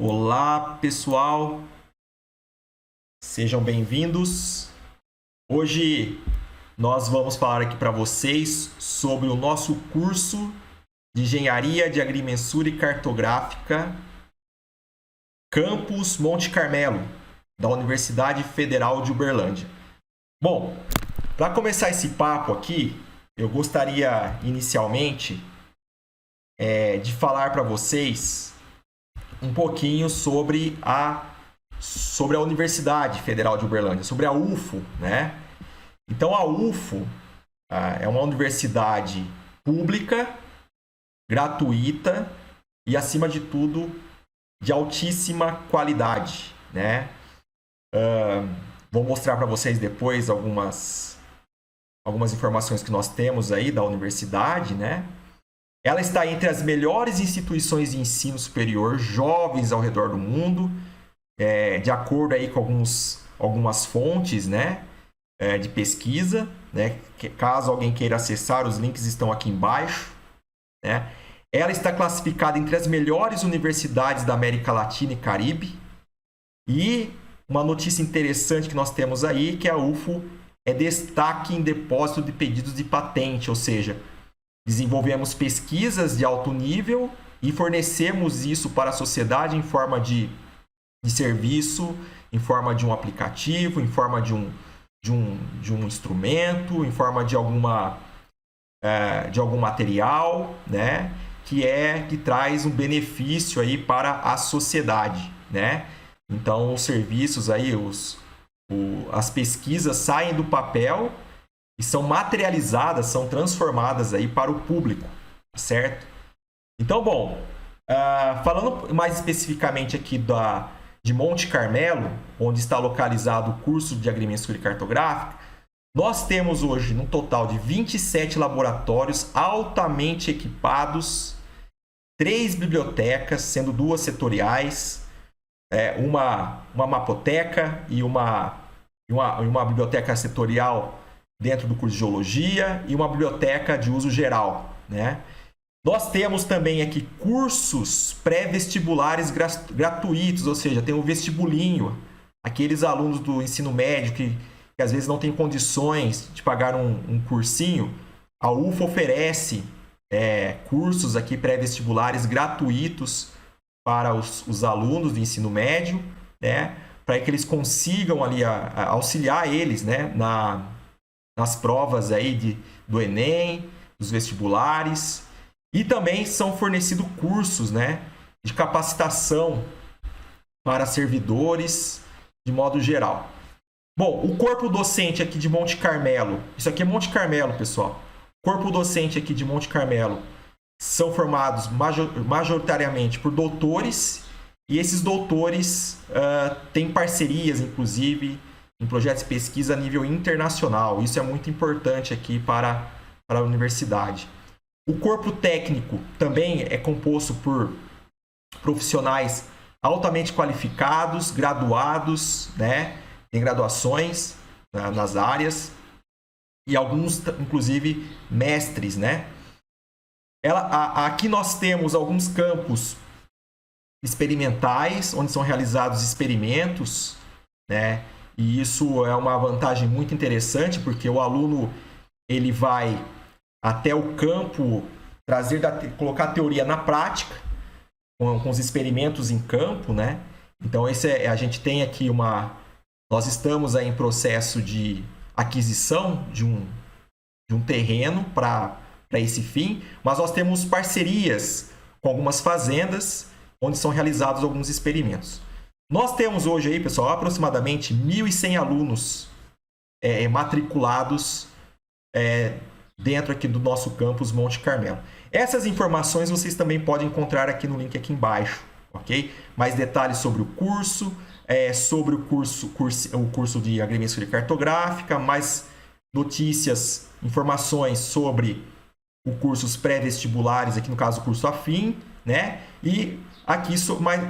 Olá, pessoal. Sejam bem-vindos. Hoje nós vamos falar aqui para vocês sobre o nosso curso de Engenharia de Agrimensura e Cartográfica Campus Monte Carmelo, da Universidade Federal de Uberlândia. Bom, para começar esse papo aqui, eu gostaria inicialmente de falar para vocês um pouquinho sobre a Universidade Federal de Uberlândia, sobre a UFO, né? Então, a UFO é uma universidade pública, gratuita e, acima de tudo, de altíssima qualidade, né? Vou mostrar para vocês depois algumas informações que nós temos aí da universidade, né? Ela está entre as melhores instituições de ensino superior jovens ao redor do mundo, de acordo aí com algumas fontes, né, de pesquisa, né, que, caso alguém queira acessar, os links estão aqui embaixo, né. Ela está classificada entre as melhores universidades da América Latina e Caribe. E uma notícia interessante que nós temos aí, que a UFO é destaque em depósito de pedidos de patente, ou seja, desenvolvemos pesquisas de alto nível e fornecemos isso para a sociedade em forma de serviço, em forma de um aplicativo, em forma de um instrumento, em forma de algum material, né? Que traz um benefício aí para a sociedade, né? Então, os serviços aí, as pesquisas saem do papel e são materializadas, são transformadas aí para o público, certo? Então, bom, falando mais especificamente aqui de Monte Carmelo, onde está localizado o curso de Agrimensura e Cartográfica, nós temos hoje um total de 27 laboratórios altamente equipados, 3 bibliotecas, sendo 2 setoriais, uma mapoteca e uma biblioteca setorial dentro do curso de Geologia e uma biblioteca de uso geral, né? Nós temos também aqui cursos pré-vestibulares gratuitos, ou seja, tem um vestibulinho. Aqueles alunos do ensino médio que às vezes não têm condições de pagar um cursinho, a UFO oferece cursos aqui pré-vestibulares gratuitos para os alunos do ensino médio, né? Para que eles consigam ali auxiliar eles, né? Nas provas aí do Enem, dos vestibulares. E também são fornecidos cursos, né, de capacitação para servidores, de modo geral. Bom, o corpo docente aqui de Monte Carmelo, isso aqui é Monte Carmelo, pessoal. O corpo docente aqui de Monte Carmelo são formados majoritariamente por doutores, e esses doutores têm parcerias, inclusive, em projetos de pesquisa a nível internacional. Isso é muito importante aqui para a universidade. O corpo técnico também é composto por profissionais altamente qualificados, graduados, né? Tem graduações nas áreas e alguns, inclusive, mestres, né? Aqui nós temos alguns campos experimentais, onde são realizados experimentos, né? E isso é uma vantagem muito interessante, porque o aluno ele vai até o campo colocar a teoria na prática, com os experimentos em campo, né? Então, a gente tem aqui nós estamos aí em processo de aquisição de um terreno para esse fim, mas nós temos parcerias com algumas fazendas, onde são realizados alguns experimentos. Nós temos hoje aí, pessoal, aproximadamente 1.100 alunos matriculados dentro aqui do nosso campus Monte Carmelo. Essas informações vocês também podem encontrar aqui no link aqui embaixo, ok? Mais detalhes sobre o curso, sobre o curso de Agrimensura e Cartográfica, mais notícias, informações sobre os cursos pré-vestibulares, aqui no caso o curso afim, né? E aqui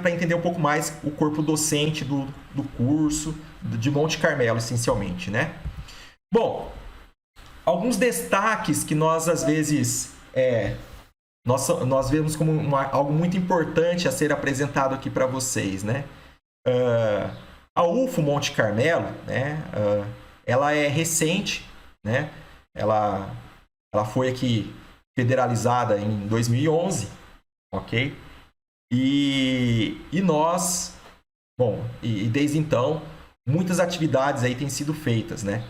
para entender um pouco mais o corpo docente do curso de Monte Carmelo, essencialmente, né? Bom, alguns destaques que nós às vezes nós vemos como algo muito importante a ser apresentado aqui para vocês, né? A UFO Monte Carmelo, né? Ela é recente, né? Ela foi aqui federalizada em 2011, ok? E nós, bom, e desde então, muitas atividades aí têm sido feitas, né?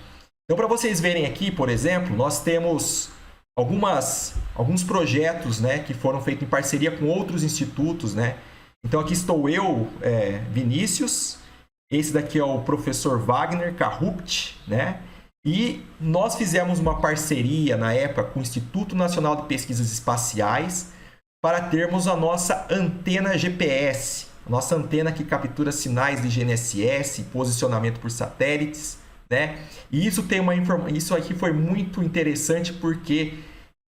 Então, para vocês verem aqui, por exemplo, nós temos alguns projetos, né, que foram feitos em parceria com outros institutos, né? Então, aqui estou eu, Vinícius, esse daqui é o professor Wagner Kahupt, né? E nós fizemos uma parceria na época com o Instituto Nacional de Pesquisas Espaciais para termos a nossa antena GPS, a nossa antena que captura sinais de GNSS, posicionamento por satélites, né? E isso aqui foi muito interessante porque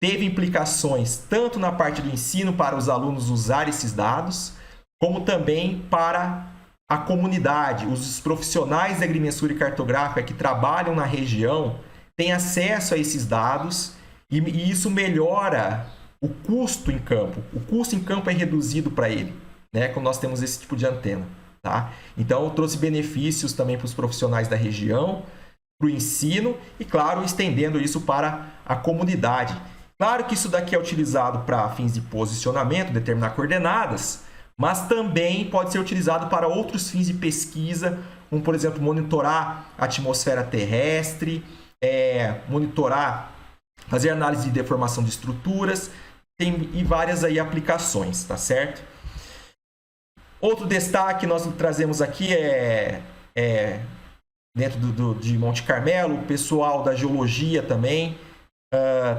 teve implicações tanto na parte do ensino para os alunos usar esses dados, como também para a comunidade, os profissionais da agrimensura e cartográfica que trabalham na região têm acesso a esses dados e isso melhora o custo em campo. O custo em campo é reduzido para ele, né, quando nós temos esse tipo de antena. Tá? Então, trouxe benefícios também para os profissionais da região, para o ensino e, claro, estendendo isso para a comunidade. Claro que isso daqui é utilizado para fins de posicionamento, determinar coordenadas, mas também pode ser utilizado para outros fins de pesquisa, como, por exemplo, monitorar a atmosfera terrestre, monitorar, fazer análise de deformação de estruturas, e várias aí aplicações, tá certo? Outro destaque que nós trazemos aqui dentro de Monte Carmelo, o pessoal da geologia também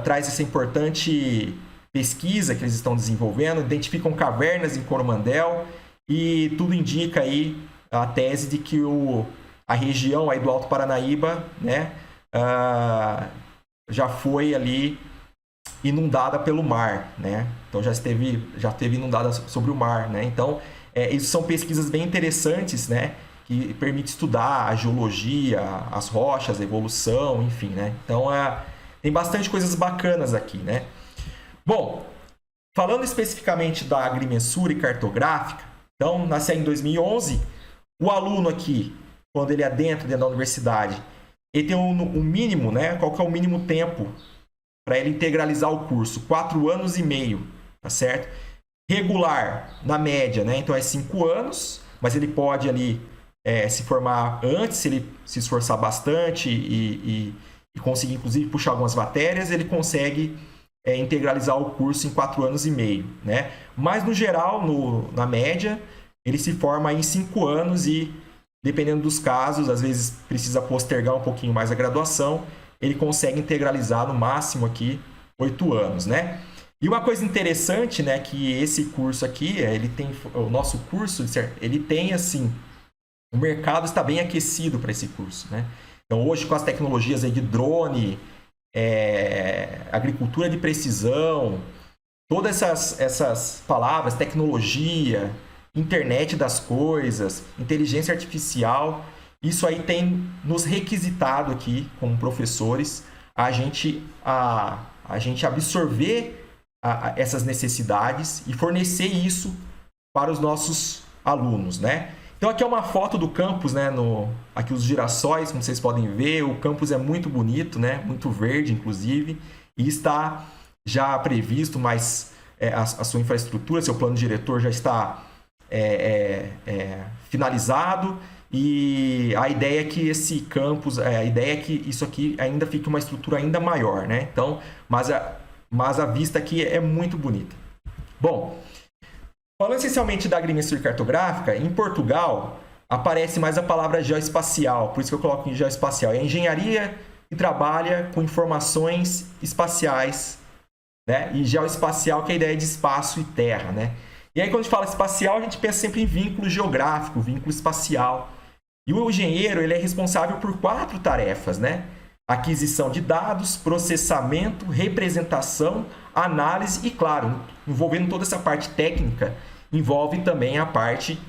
traz essa importante pesquisa que eles estão desenvolvendo, identificam cavernas em Coromandel e tudo indica aí a tese de que a região aí do Alto Paranaíba, né, já foi ali inundada pelo mar, né? Então já esteve inundada sobre o mar, né? Então isso são pesquisas bem interessantes, né? Que permite estudar a geologia, as rochas, a evolução, enfim, né? Então tem bastante coisas bacanas aqui, né? Bom, falando especificamente da agrimensura e cartográfica, então nasceu em 2011, o aluno aqui, quando ele adentra dentro da universidade, ele tem um mínimo, né? Qual que é o mínimo tempo para ele integralizar o curso? 4 anos e meio, tá certo? Regular, na média, né? Então é 5 anos, mas ele pode ali se formar antes, se ele se esforçar bastante e conseguir, inclusive, puxar algumas matérias, ele consegue integralizar o curso em 4 anos e meio, né? Mas, no geral, na média, ele se forma em 5 anos e, dependendo dos casos, às vezes precisa postergar um pouquinho mais a graduação, ele consegue integralizar no máximo aqui 8 anos, né? E uma coisa interessante, né, que esse curso aqui, o nosso curso, ele tem, assim, o mercado está bem aquecido para esse curso, né? Então, hoje, com as tecnologias aí de drone, agricultura de precisão, todas essas palavras, tecnologia, internet das coisas, inteligência artificial, isso aí tem nos requisitado aqui, como professores, a gente absorver essas necessidades e fornecer isso para os nossos alunos, né? Então aqui é uma foto do campus, né? Aqui os girassóis, como vocês podem ver, o campus é muito bonito, né? Muito verde, inclusive, e está já previsto, mas a sua infraestrutura, seu plano diretor já está finalizado. E a ideia é que esse campus, a ideia é que isso aqui ainda fique uma estrutura ainda maior, né? Então, mas a vista aqui é muito bonita. Bom, falando essencialmente da agrimensura cartográfica, em Portugal aparece mais a palavra geoespacial, por isso que eu coloco em geoespacial. É a engenharia que trabalha com informações espaciais, né? E geoespacial, que é a ideia de espaço e terra, né? E aí, quando a gente fala espacial, a gente pensa sempre em vínculo geográfico, vínculo espacial. E o engenheiro, ele é responsável por 4 tarefas, né? Aquisição de dados, processamento, representação, análise e, claro, envolvendo toda essa parte técnica, envolve também a parte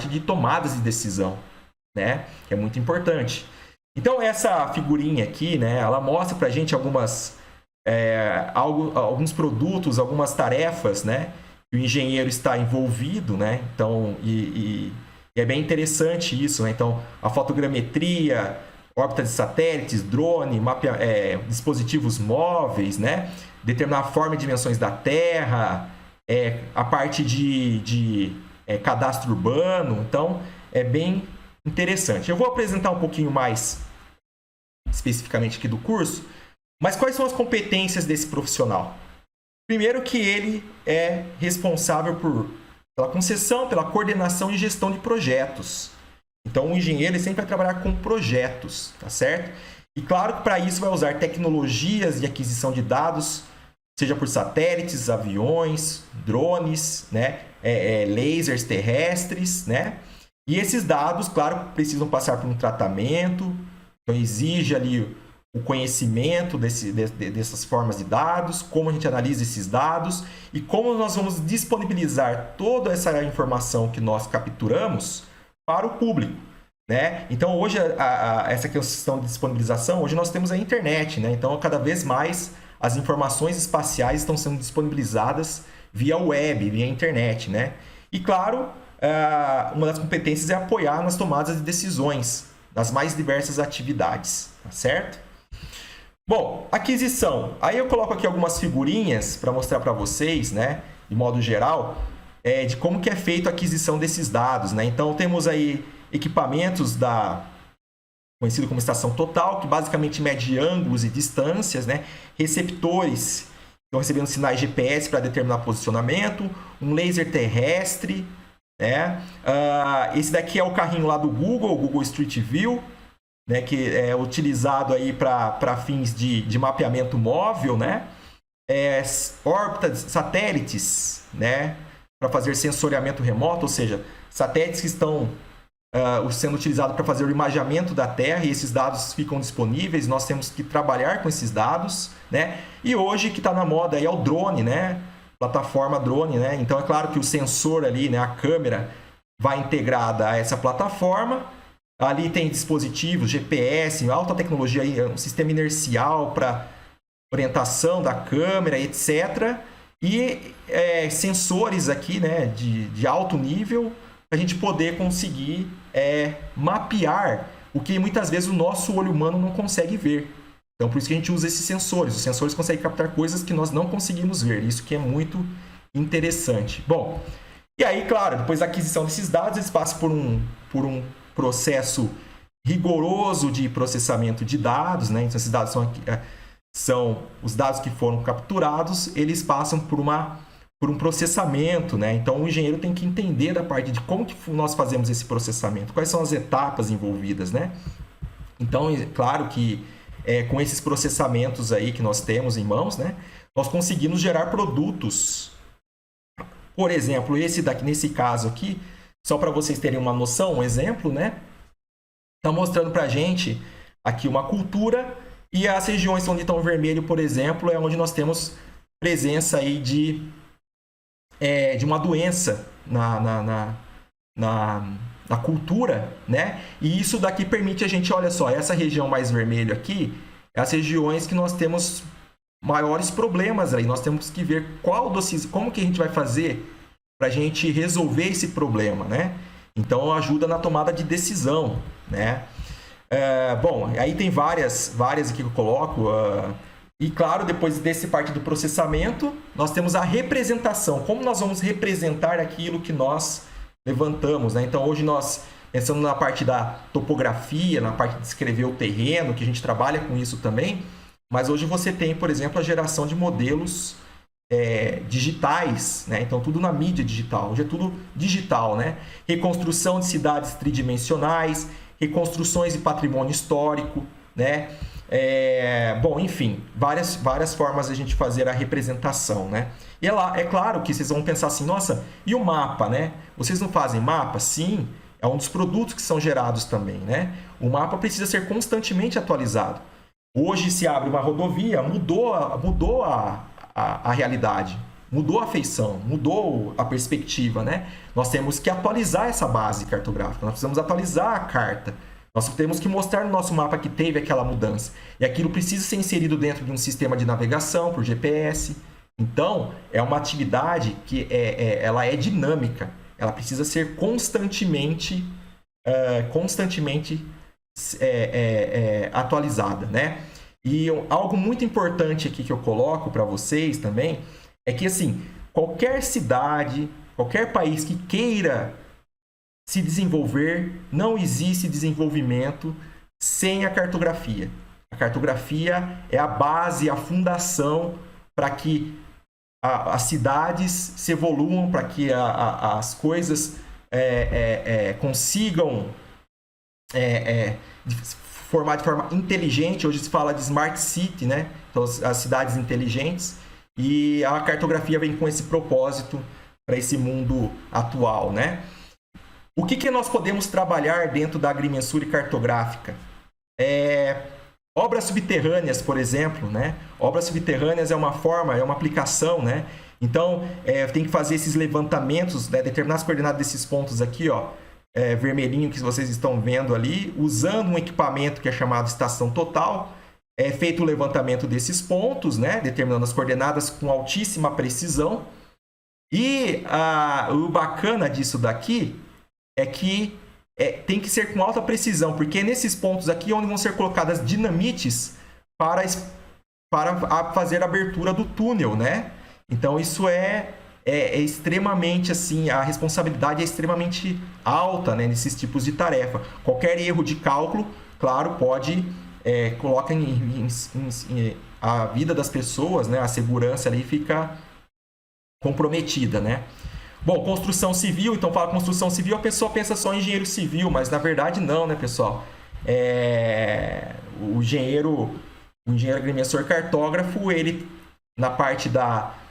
de tomadas de decisão, né? Que é muito importante. Então, essa figurinha aqui, né? Ela mostra pra gente algumas alguns produtos, algumas tarefas, né? Que o engenheiro está envolvido, né? Então, e é bem interessante isso, né? Então, a fotogrametria, órbita de satélites, drone, dispositivos móveis, né? Determinar a forma e dimensões da Terra, a parte de cadastro urbano. Então, é bem interessante. Eu vou apresentar um pouquinho mais especificamente aqui do curso, mas quais são as competências desse profissional? Primeiro que ele é responsável pela concessão, pela coordenação e gestão de projetos. Então, o engenheiro ele sempre vai trabalhar com projetos, tá certo? E claro que para isso vai usar tecnologias de aquisição de dados, seja por satélites, aviões, drones, né? Lasers terrestres, né? E esses dados, claro, precisam passar por um tratamento, então exige ali o conhecimento dessas formas de dados, como a gente analisa esses dados e como nós vamos disponibilizar toda essa informação que nós capturamos para o público, né? Então, hoje, essa questão de disponibilização, hoje nós temos a internet, né? Então, cada vez mais as informações espaciais estão sendo disponibilizadas via web, via internet, né? E, claro, uma das competências é apoiar nas tomadas de decisões das mais diversas atividades, tá certo? Bom, aquisição. Aí eu coloco aqui algumas figurinhas para mostrar para vocês, né, de modo geral, de como que é feita a aquisição desses dados, né? Então, temos aí equipamentos conhecido como estação total, que basicamente mede ângulos e distâncias, né? Receptores estão recebendo sinais GPS para determinar posicionamento, um laser terrestre, né? Esse daqui é o carrinho lá do Google, o Google Street View, né, que é utilizado aí para fins de mapeamento móvel, né? Órbitas, satélites, né, para fazer sensoriamento remoto, ou seja, satélites que estão sendo utilizados para fazer o imageamento da Terra, e esses dados ficam disponíveis, nós temos que trabalhar com esses dados, né? E hoje que está na moda aí é o drone, né? Plataforma drone, né? Então é claro que o sensor ali, né, a câmera vai integrada a essa plataforma. Ali tem dispositivos, GPS, alta tecnologia, um sistema inercial para orientação da câmera, etc. E sensores aqui, né, de alto nível, para a gente poder conseguir mapear o que muitas vezes o nosso olho humano não consegue ver. Então, por isso que a gente usa esses sensores. Os sensores conseguem captar coisas que nós não conseguimos ver. Isso que é muito interessante. Bom, e aí, claro, depois da aquisição desses dados, eles passam por um processo rigoroso de processamento de dados, né? Então, esses dados são os dados que foram capturados, eles passam por um processamento, né? Então, o engenheiro tem que entender da parte de como que nós fazemos esse processamento, quais são as etapas envolvidas, né? Então, é claro que com esses processamentos aí que nós temos em mãos, né? Nós conseguimos gerar produtos. Por exemplo, nesse caso aqui, só para vocês terem uma noção, um exemplo, né? Está mostrando para a gente aqui uma cultura, e as regiões onde estão vermelho, por exemplo, é onde nós temos presença aí de uma doença na cultura, né? E isso daqui permite a gente, olha só, essa região mais vermelha aqui, é as regiões que nós temos maiores problemas aí. Nós temos que ver como que a gente vai fazer para a gente resolver esse problema, né? Então, ajuda na tomada de decisão, né? Bom, aí tem várias aqui que eu coloco. E, claro, depois desse parte do processamento, nós temos a representação. Como nós vamos representar aquilo que nós levantamos, né? Então, hoje nós, pensando na parte da topografia, na parte de descrever o terreno, que a gente trabalha com isso também, mas hoje você tem, por exemplo, a geração de modelos digitais, né? Então, tudo na mídia digital. Hoje é tudo digital, né? Reconstrução de cidades tridimensionais, reconstruções de patrimônio histórico, né? Bom, enfim, várias formas de a gente fazer a representação, né? E é claro que vocês vão pensar assim, nossa, e o mapa, né? Vocês não fazem mapa? Sim, é um dos produtos que são gerados também, né? O mapa precisa ser constantemente atualizado. Hoje se abre uma rodovia, mudou a realidade, mudou a feição, mudou a perspectiva, né? Nós temos que atualizar essa base cartográfica, nós precisamos atualizar a carta. Nós temos que mostrar no nosso mapa que teve aquela mudança. E aquilo precisa ser inserido dentro de um sistema de navegação por GPS. Então, é uma atividade que ela é dinâmica. Ela precisa ser constantemente atualizada, né? E algo muito importante aqui que eu coloco para vocês também é que, assim, qualquer cidade, qualquer país que queira se desenvolver, não existe desenvolvimento sem a cartografia. A cartografia é a base, a fundação para que as cidades se evoluam, para que as coisas consigam formar de forma inteligente. Hoje se fala de Smart City, né? Então, as cidades inteligentes. E a cartografia vem com esse propósito para esse mundo atual, né? O que nós podemos trabalhar dentro da agrimensura cartográfica? Obras subterrâneas, por exemplo, né? Obras subterrâneas é uma forma, é uma aplicação, né? Então, tem que fazer esses levantamentos, né? Determinar as coordenadas desses pontos aqui, ó, vermelhinho que vocês estão vendo ali, usando um equipamento que é chamado estação total. É feito o levantamento desses pontos, né? Determinando as coordenadas com altíssima precisão. E o bacana disso daqui é que tem que ser com alta precisão, porque é nesses pontos aqui onde vão ser colocadas dinamites para fazer a abertura do túnel, né? Então isso é extremamente assim, a responsabilidade é extremamente alta, né, nesses tipos de tarefa. Qualquer erro de cálculo, claro, pode coloca a vida das pessoas, né, a segurança ali fica comprometida, né? Bom, construção civil, então fala construção civil, a pessoa pensa só em engenheiro civil, mas na verdade não, né, pessoal? O engenheiro agrimensor cartógrafo, ele, na parte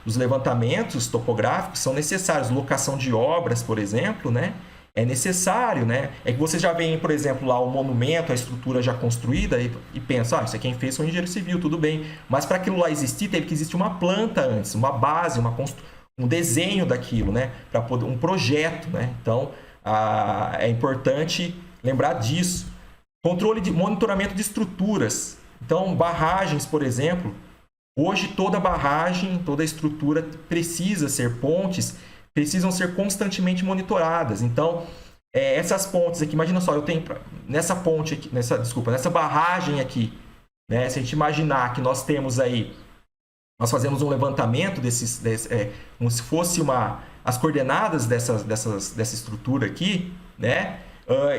dos levantamentos topográficos, são necessários. Locação de obras, por exemplo, né? É necessário, né? É que você já vê, por exemplo, lá o monumento, a estrutura já construída e pensa, isso aqui quem fez foi um engenheiro civil, tudo bem. Mas para aquilo lá existir, teve que existir uma planta antes, uma base, um desenho daquilo, né? Para poder um projeto, né? Então, é importante lembrar disso. Controle de monitoramento de estruturas. Então, barragens, por exemplo, hoje toda barragem, toda estrutura precisa ser pontes, precisam ser constantemente monitoradas. Então, essas pontes aqui, imagina só, eu tenho nessa ponte aqui, nessa barragem aqui, né? Se a gente imaginar que nós temos aí, nós fazemos um levantamento como se fosse as coordenadas dessa estrutura aqui, né?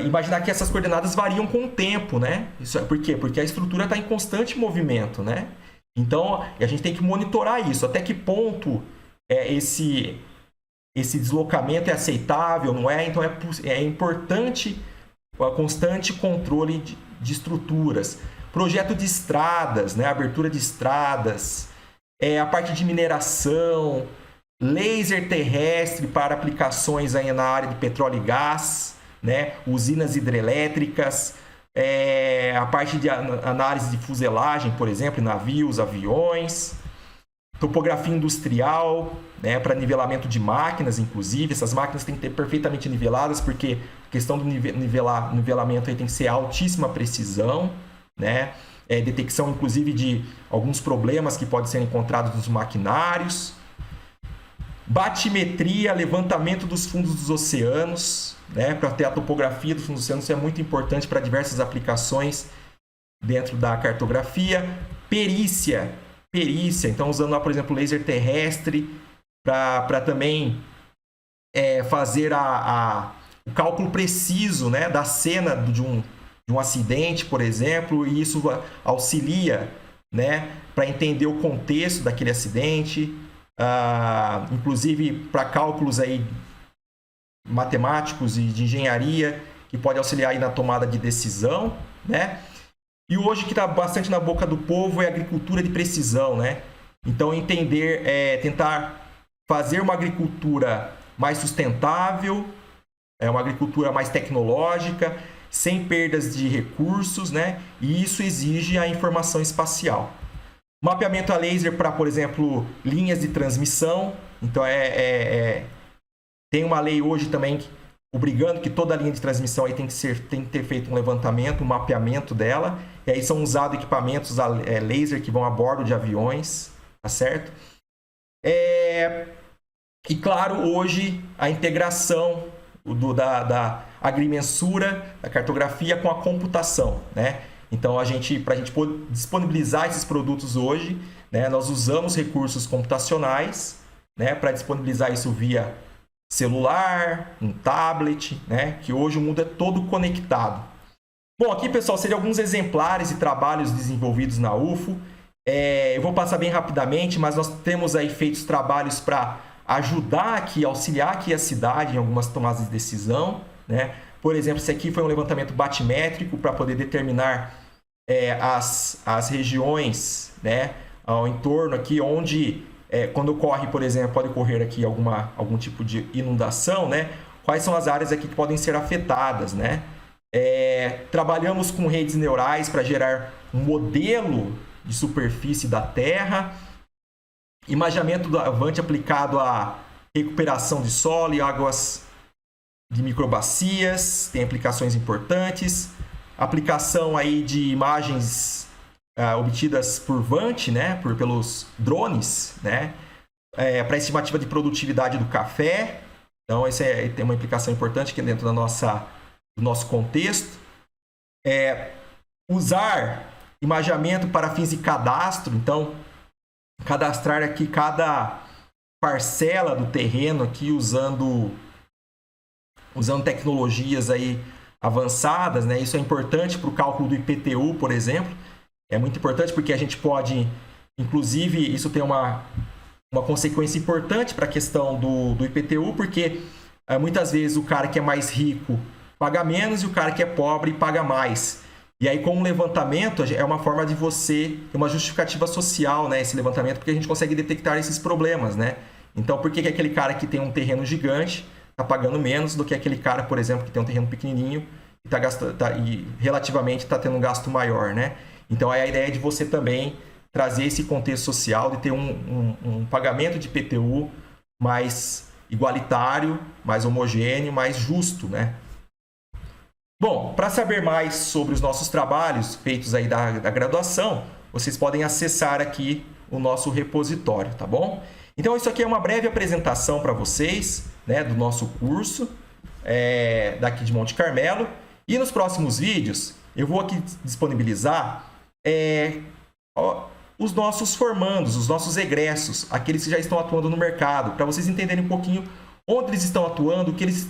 Imaginar que essas coordenadas variam com o tempo, né? Por quê? Porque a estrutura está em constante movimento, né? Então, a gente tem que monitorar isso. Até que ponto esse deslocamento é aceitável, não é? Então, é importante o constante controle de estruturas. Projeto de estradas, né? Abertura de estradas. A parte de mineração, laser terrestre para aplicações aí na área de petróleo e gás, né? Usinas hidrelétricas, a parte de análise de fuselagem, por exemplo, navios, aviões, topografia industrial, né? Para nivelamento de máquinas, inclusive. Essas máquinas têm que ter perfeitamente niveladas, porque a questão do nivelamento aí tem que ser altíssima precisão, né? Detecção, inclusive, de alguns problemas que podem ser encontrados nos maquinários. Batimetria, levantamento dos fundos dos oceanos, né? Para ter a topografia dos fundos dos oceanos, isso é muito importante para diversas aplicações dentro da cartografia. Perícia, então usando lá, por exemplo, laser terrestre para também fazer o cálculo preciso, né, da cena de um acidente, por exemplo, e isso auxilia, né, para entender o contexto daquele acidente, inclusive para cálculos aí matemáticos e de engenharia, que pode auxiliar aí na tomada de decisão, né? E hoje que está bastante na boca do povo é a agricultura de precisão, né? Então, tentar fazer uma agricultura mais sustentável, uma agricultura mais tecnológica, sem perdas de recursos, né? E isso exige a informação espacial. Mapeamento a laser para, por exemplo, linhas de transmissão. Então, tem uma lei hoje também obrigando que toda a linha de transmissão aí tem que ter feito um levantamento, um mapeamento dela, e aí são usados equipamentos laser que vão a bordo de aviões, tá certo? E claro, hoje a integração da agrimensura, da cartografia com a computação, né? Então, para a gente poder disponibilizar esses produtos hoje, né, nós usamos recursos computacionais, né, para disponibilizar isso via celular, um tablet, né, que hoje o mundo é todo conectado. Bom, aqui, pessoal, seriam alguns exemplares e trabalhos desenvolvidos na UFO. Eu vou passar bem rapidamente, mas nós temos aí feitos trabalhos para ajudar aqui, auxiliar aqui a cidade em algumas tomadas de decisão, né? Por exemplo, esse aqui foi um levantamento batimétrico para poder determinar as regiões, né, ao entorno aqui, onde, quando ocorre, por exemplo, pode ocorrer aqui algum tipo de inundação, né? Quais são as áreas aqui que podem ser afetadas, né? Trabalhamos com redes neurais para gerar um modelo de superfície da Terra, imaginamento do Avante aplicado à recuperação de solo e águas de microbacias, tem aplicações importantes, aplicação aí de imagens obtidas por Vant, né, pelos drones, né, para estimativa de produtividade do café. Então, esse tem uma implicação importante aqui dentro do nosso contexto. Usar imaginamento para fins de cadastro, então cadastrar aqui cada parcela do terreno aqui usando tecnologias aí avançadas, né? Isso é importante para o cálculo do IPTU, por exemplo. É muito importante porque a gente pode, inclusive, isso tem uma consequência importante para a questão do IPTU, porque muitas vezes o cara que é mais rico paga menos e o cara que é pobre paga mais. E aí, com o levantamento, é uma forma de você ter uma justificativa social, né? Esse levantamento, porque a gente consegue detectar esses problemas, né? Então, por que aquele cara que tem um terreno gigante está pagando menos do que aquele cara, por exemplo, que tem um terreno pequenininho e relativamente está tendo um gasto maior, né? Então, é a ideia de você também trazer esse contexto social, de ter um pagamento de IPTU mais igualitário, mais homogêneo, mais justo, né? Bom, para saber mais sobre os nossos trabalhos feitos aí da graduação, vocês podem acessar aqui o nosso repositório, tá bom? Então, isso aqui é uma breve apresentação para vocês, né, do nosso curso daqui de Monte Carmelo. E nos próximos vídeos, eu vou aqui disponibilizar os nossos formandos, os nossos egressos, aqueles que já estão atuando no mercado, para vocês entenderem um pouquinho onde eles estão atuando, o que eles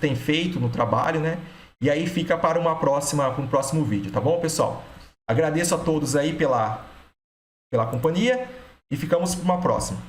têm feito no trabalho, né? E aí fica para um próximo vídeo, tá bom, pessoal? Agradeço a todos aí pela companhia e ficamos para uma próxima.